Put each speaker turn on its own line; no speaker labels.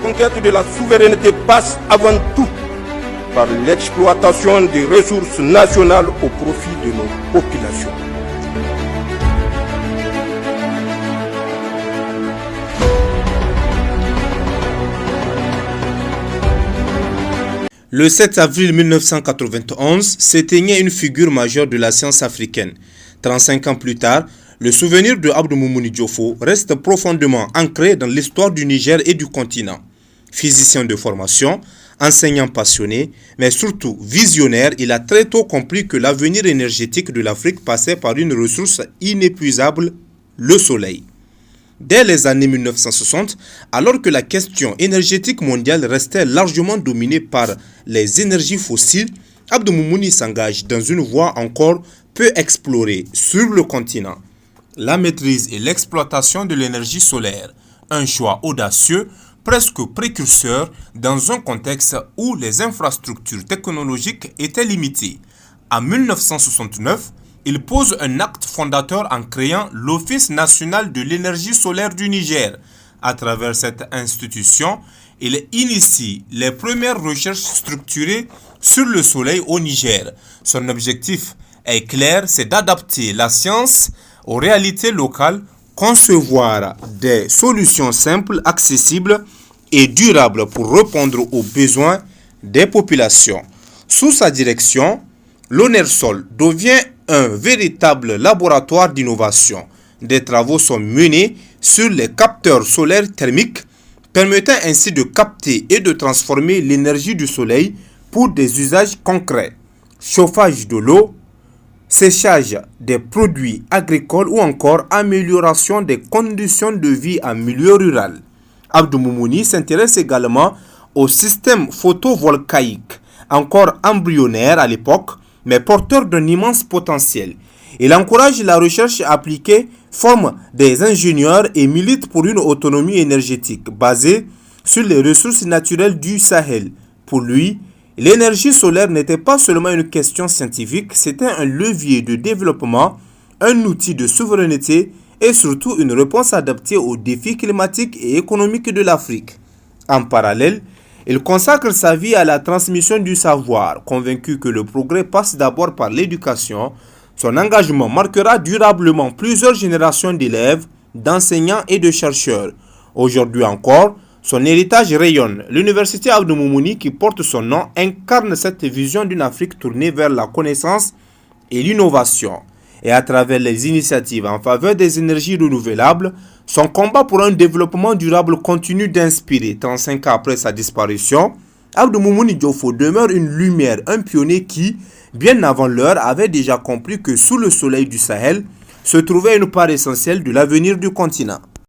conquête de la souveraineté passe avant tout par l'exploitation des ressources nationales au profit de nos populations.
Le 7 avril 1991 s'éteignait une figure majeure de la science africaine. 35 ans plus tard, le souvenir de Abdou Moumouni Diofo reste profondément ancré dans l'histoire du Niger et du continent. Physicien de formation, enseignant passionné, mais surtout visionnaire, il a très tôt compris que l'avenir énergétique de l'Afrique passait par une ressource inépuisable, le soleil. Dès les années 1960, alors que la question énergétique mondiale restait largement dominée par les énergies fossiles, Abdou Moumouni s'engage dans une voie encore peu explorée sur le continent. La maîtrise et l'exploitation de l'énergie solaire, un choix audacieux, presque précurseur dans un contexte où les infrastructures technologiques étaient limitées. En 1969, il pose un acte fondateur en créant l'Office national de l'énergie solaire du Niger. À travers cette institution, il initie les premières recherches structurées sur le soleil au Niger. Son objectif est clair, c'est d'adapter la science aux réalités locales, concevoir des solutions simples, accessibles et durables pour répondre aux besoins des populations. Sous sa direction, l'ONERSOL devient un véritable laboratoire d'innovation. Des travaux sont menés sur les capteurs solaires thermiques, permettant ainsi de capter et de transformer l'énergie du soleil pour des usages concrets. Chauffage de l'eau, séchage des produits agricoles ou encore amélioration des conditions de vie en milieu rural. Abdou Moumouni s'intéresse également au système photovoltaïque, encore embryonnaire à l'époque, mais porteur d'un immense potentiel. Il encourage la recherche appliquée, forme des ingénieurs et milite pour une autonomie énergétique basée sur les ressources naturelles du Sahel. Pour lui, l'énergie solaire n'était pas seulement une question scientifique, c'était un levier de développement, un outil de souveraineté et surtout une réponse adaptée aux défis climatiques et économiques de l'Afrique. En parallèle, il consacre sa vie à la transmission du savoir, convaincu que le progrès passe d'abord par l'éducation. Son engagement marquera durablement plusieurs générations d'élèves, d'enseignants et de chercheurs. Aujourd'hui encore, son héritage rayonne. L'université Abdou Moumouni, qui porte son nom, incarne cette vision d'une Afrique tournée vers la connaissance et l'innovation. Et à travers les initiatives en faveur des énergies renouvelables, son combat pour un développement durable continue d'inspirer. 35 ans après sa disparition, Abdou Moumouni Diofo demeure une lumière, un pionnier qui, bien avant l'heure, avait déjà compris que sous le soleil du Sahel se trouvait une part essentielle de l'avenir du continent.